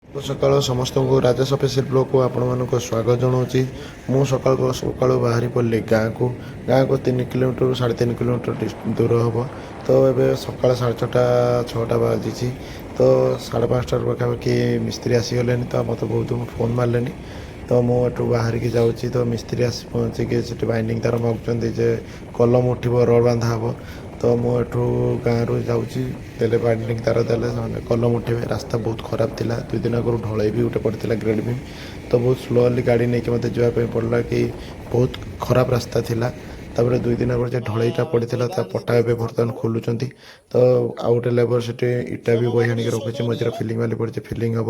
ସକାଳ ସମସ୍ତଙ୍କୁ ରାଜେଶ ଅଫିସିଆଲ ବ୍ଲଗକୁ ଆପଣମାନଙ୍କୁ ସ୍ୱାଗତ ଜଣାଉଛି। ମୁଁ ସକାଳୁ ବାହାରି ପଡ଼ିଲି ଗାଁକୁ 3 କିଲୋମିଟର 3.5 କିଲୋମିଟର ଦୂର ହେବ। ତ ଏବେ ସକାଳ 6:30 ବାଜିଛି। ତ 5:30 ପାଖାପାଖି ମିସ୍ତ୍ରୀ ଆସିଗଲେଣି। ତ ମୋତେ ବହୁତ ଫୋନ୍ ମାରିଲେଣି। ତ ମୁଁ ଏଠୁ ବାହାରିକି ଯାଉଛି। ତ ମିସ୍ତ୍ରୀ ଆସି ପହଞ୍ଚିକି ସେଠି ବାଇଣ୍ଡିଙ୍ଗ ତାର ମାଗୁଛନ୍ତି ଯେ କଲମ ଉଠିବ, ରଡ଼ ବାନ୍ଧା ହେବ। ତ ମୁଁ ଏଠୁ ଗାଁରୁ ଯାଉଛି, ଦେଲେ ବାଇଣ୍ଡିଙ୍ଗ ତାର ଦେଲେ ସେମାନେ କଲମ ଉଠେଇବେ। ରାସ୍ତା ବହୁତ ଖରାପ ଥିଲା। 2 ଦିନ ଆଗରୁ ଢଳେଇ ବି ଗୋଟେ ପଡ଼ିଥିଲା, ଗ୍ରେଡ୍ ବି। ତ ବହୁତ ସ୍ଲୋଲି ଗାଡ଼ି ନେଇକି ମୋତେ ଯିବା ପାଇଁ ପଡ଼ିଲା, କି ବହୁତ ଖରାପ ରାସ୍ତା ଥିଲା। ତାପରେ 2 ଦିନ ଆଗରୁ ଯେ ଢଳେଇଟା ପଡ଼ିଥିଲା ତା ପଟା ଏବେ ବର୍ତ୍ତମାନ ଖୋଲୁଛନ୍ତି। ତ ଆଉ ଗୋଟେ ଲେବର ସେଠି ଇଟା ବି ବହି ଆଣିକି ରଖୁଛି, ମଝିରେ ଫିଲିଂ ବାଲି ପଡ଼ିଛି, ଫିଲିଂ ହେବ।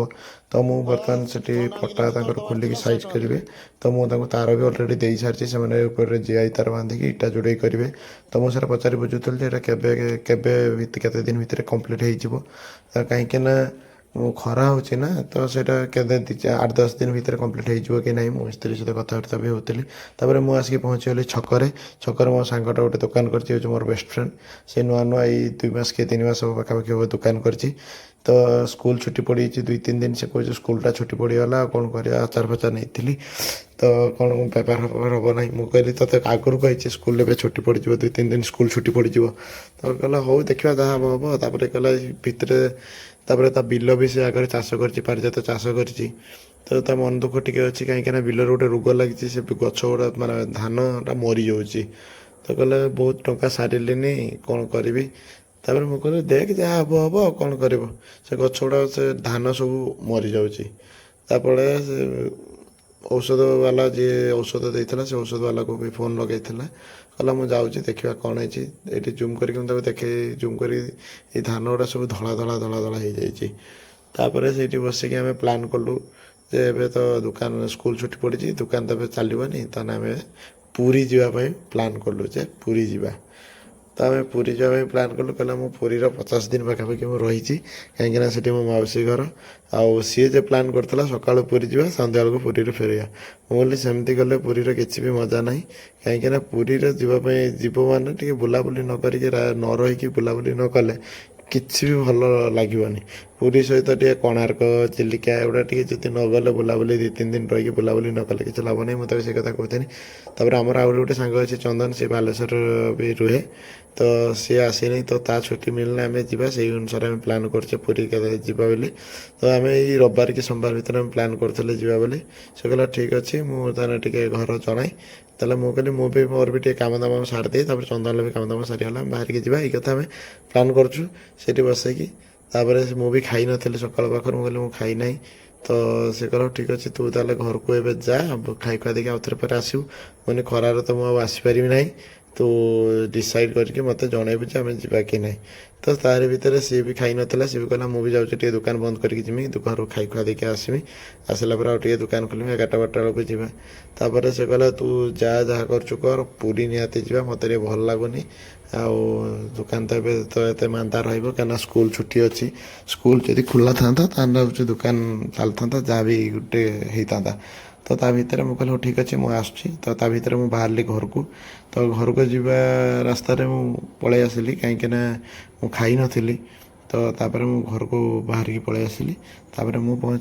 ତ ମୁଁ ବର୍ତ୍ତମାନ ସେଠି ପଟା ତାଙ୍କର ଖୋଲିକି ସାଇଜ୍ କରିବେ। ତ ମୁଁ ତାଙ୍କୁ ତାର ବି ଅଲରେଡ଼ି ଦେଇସାରିଛି। ସେମାନେ ଉପରେ ଜିଆଇ ତାର ବାନ୍ଧିକି ଇଟା ଯୋଡ଼େଇ କରିବେ। ତ ମୁଁ ସେଟା ପଚାରି ବୁଝୁଥିଲି ଯେ ଏଇଟା କେତେ ଦିନ ଭିତରେ କମ୍ପ୍ଲିଟ୍ ହେଇଯିବ। କାହିଁକି ନା ଖରା ହେଉଛି ନା, ତ ସେଇଟା 8-10 ଦିନ ଭିତରେ କମ୍ପ୍ଲିଟ୍ ହେଇଯିବ କି ନାହିଁ, ମୁଁ ମିସ୍ତ୍ରୀ ସହିତ କଥାବାର୍ତ୍ତା ବି ହେଉଥିଲି। ତାପରେ ମୁଁ ଆସିକି ପହଞ୍ଚିଗଲି ଛକରେ ମୋ ସାଙ୍ଗଟା ଗୋଟେ ଦୋକାନ କରିଛି, ହେଉଛି ମୋର ବେଷ୍ଟ ଫ୍ରେଣ୍ଡ। ସେ ନୂଆ ଏଇ 2 ମାସ କି 3 ମାସ ପାଖାପାଖି ହେବ ଦୋକାନ କରିଛି। ତ ସ୍କୁଲ ଛୁଟି ପଡ଼ିଯାଇଛି 2-3 ଦିନ। ସେ କହୁଛି ସ୍କୁଲଟା ଛୁଟି ପଡ଼ିଗଲା, ଆଉ କ'ଣ କରିବା। ଆଚାର ଫାଚାର ନେଇଥିଲି, ତ କ'ଣ ବେପାର ହେବ ନାହିଁ। ମୁଁ କହିଲି ତୋତେ ଆଗରୁ କହିଛି ସ୍କୁଲ ଏବେ ଛୁଟି ପଡ଼ିଯିବ, 2-3 ଦିନ ସ୍କୁଲ ଛୁଟି ପଡ଼ିଯିବ। ତାପରେ କହିଲା ହଉ ଦେଖିବା ଯାହା ହେବ। ତାପରେ କହିଲା ଭିତରେ, ତାପରେ ତା ବିଲ ବି ସେ ଆଗରେ ଚାଷ କରିଛି, ପାରିଜାତ ଚାଷ କରିଛି। ତ ତା ମନ ଦୁଃଖ ଟିକେ ଅଛି, କାହିଁକିନା ବିଲରେ ଗୋଟେ ରୋଗ ଲାଗିଛି। ସେ ଗଛ ଗୁଡ଼ା ମାନେ ଧାନଟା ମରିଯାଉଛି। ତ କହିଲେ ବହୁତ ଟଙ୍କା ସାରିଲିନି, କ'ଣ କରିବି। ତାପରେ ମୁଁ କହିଲି ଦେଖ ଯାହା ହେବ ଆଉ କ'ଣ କରିବ। ସେ ଗଛ ଗୁଡ଼ା, ସେ ଧାନ ସବୁ ମରିଯାଉଛି। ତାପରେ ସେ ଔଷଧ ବାଲା ଯିଏ ଔଷଧ ଦେଇଥିଲା, ସେ ଔଷଧ ବାଲାକୁ ବି ଫୋନ୍ ଲଗାଇଥିଲା। କହିଲା ମୁଁ ଯାଉଛି ଦେଖିବା କ'ଣ ହେଇଛି। ଏଇଠି ଜୁମ୍ କରିକି ମୁଁ ତାକୁ ଜୁମ୍ କରିକି ଏଇ ଧାନ ଗୁଡ଼ା ସବୁ ଧଳା ଧଳା ହେଇଯାଇଛି। ତାପରେ ସେଇଠି ବସିକି ଆମେ ପ୍ଲାନ୍ କଲୁ ଯେ ଏବେ ତ ସ୍କୁଲ ଛୁଟି ପଡ଼ିଛି, ଦୋକାନ ତ ଏବେ ଚାଲିବନି। ତାହେଲେ ଆମେ ପୁରୀ ଯିବା ପାଇଁ ପ୍ଲାନ୍ କଲୁ ଯେ ପୁରୀ ଯିବା। ତ ଆମେ ପୁରୀ ଯିବା ପାଇଁ ପ୍ଲାନ୍ କଲୁ। କହିଲା ମୁଁ ପୁରୀର 50 ଦିନ ପାଖାପାଖି ମୁଁ ରହିଛି, କାହିଁକିନା ସେଠି ମୋ ମାଉସୀ ଘର। ଆଉ ସିଏ ଯେ ପ୍ଲାନ୍ କରିଥିଲା ସକାଳୁ ପୁରୀ ଯିବା, ସନ୍ଧ୍ୟାବେଳକୁ ପୁରୀରୁ ଫେରିବା। ମୁଁ କହିଲି ସେମିତି ଗଲେ ପୁରୀର କିଛି ବି ମଜା ନାହିଁ। କାହିଁକିନା ପୁରୀରେ ଯିବ ମାନେ ଟିକେ ବୁଲାବୁଲି ନ କରିକି, ନ ରହିକି ବୁଲାବୁଲି ନ କଲେ କିଛି ବି ଭଲ ଲାଗିବନି। ପୁରୀ ସହିତ ଟିକେ କୋଣାର୍କ, ଚିଲିକା ଏଗୁଡ଼ା ଟିକେ ଯଦି ନ ଗଲେ, ବୁଲାବୁଲି 2-3 ଦିନ ରହିକି ବୁଲାବୁଲି ନ କଲେ କିଛି ଲାଭ ନାହିଁ। ମୁଁ ତାକୁ ସେ କଥା କହୁଥିଲି। ତାପରେ ଆମର ଆହୁରି ଗୋଟେ ସାଙ୍ଗ ଅଛି ଚନ୍ଦନ, ସେ ବାଲେଶ୍ୱର ବି ରୁହେ। ତ ସିଏ ଆସିନି, ତ ତା ଛୁଟି ମିଳିଲେ ଆମେ ଯିବା। ସେଇ ଅନୁସାରେ ଆମେ ପ୍ଲାନ୍ କରୁଛେ ପୁରୀ ଯିବା ବୋଲି। ତ ଆମେ ଏଇ ରବିବାର କି ସୋମବାର ଭିତରେ ଆମେ ପ୍ଲାନ୍ କରୁଥିଲେ ଯିବା ବୋଲି। ସେ କହିଲା ଠିକ୍ ଅଛି, ମୁଁ ତାହେଲେ ଟିକେ ଘର ଜଣାଇ। ତାହେଲେ ମୁଁ କହିଲି ମୋର ବି ଟିକେ କାମ ଦାମ ସାରିଦିଏ, ତାପରେ ଚନ୍ଦନର ବି କାମ ଦାମ ସାରିଗଲା ଆମେ ବାହାରିକି ଯିବା। ଏଇ କଥା ଆମେ ପ୍ଲାନ୍ କରୁଛୁ ସେଇଠି ବସେଇକି। ତାପରେ ମୁଁ ବି ଖାଇନଥିଲି ସକାଳ ପାଖରୁ। ମୁଁ କହିଲି ମୁଁ ଖାଇନାହିଁ। ତ ସେ କହିଲା ଠିକ୍ ଅଛି, ତୁ ତାହେଲେ ଘରକୁ ଏବେ ଯା, ଖାଇ ଖୁଆ ଦେଇକି ଆଉଥରେ ପରେ ଆସିବୁ। ମାନେ ଖରାରେ ତ ମୁଁ ଆଉ ଆସିପାରିବି ନାହିଁ। ତୁ ଡିସାଇଡ଼୍ କରିକି ମୋତେ ଜଣେଇବୁ ଯେ ଆମେ ଯିବା କି ନାହିଁ। ତ ତାରି ଭିତରେ ସିଏ ବି ଖାଇନଥିଲା। ସିଏ ବି କହିଲା ମୁଁ ବି ଯାଉଛି ଟିକେ ଦୋକାନ ବନ୍ଦ କରିକି ଯିମି, ଘରୁ ଖାଇ ଖୁଆ ଦେଇକି ଆସିମି। ଆସିଲା ପରେ ଆଉ ଟିକେ ଦୋକାନ ଖୋଲିମି, 11-12 ବେଳକୁ ଯିବା। ତାପରେ ସେ କହିଲା ତୁ ଯାହା କରୁଛୁ କର, ପୁରୀ ନିହାତି ଯିବା, ମୋତେ ଟିକେ ଭଲ ଲାଗୁନି। ଆଉ ଦୋକାନ ତ ଏବେ ତ ଏତେ ମାନ୍ଦା ରହିବ, କାହିଁକିନା ସ୍କୁଲ ଛୁଟି ଅଛି। ସ୍କୁଲ ଯଦି ଖୋଲା ଥାନ୍ତା ତାହେଲେ ହେଉଛି ଦୋକାନ ଚାଲିଥାନ୍ତା, ଯାହା ବି ଗୋଟେ ହେଇଥାନ୍ତା। ତ ତା ଭିତରେ ମୁଁ କହିଲି ହଉ ଠିକ୍ ଅଛି, ମୁଁ ଆସୁଛି। ତ ତା ଭିତରେ ମୁଁ ବାହାରିଲି ଘରକୁ। ତ ଘରକୁ ଯିବା ରାସ୍ତାରେ ମୁଁ ପଳେଇ ଆସିଲି, କାହିଁକିନା ମୁଁ ଖାଇନଥିଲି। ତ ତାପରେ ମୁଁ ଘରକୁ ବାହାରିକି ପଳେଇ ଆସିଲି। ତାପରେ ମୁଁ ପହଞ୍ଚି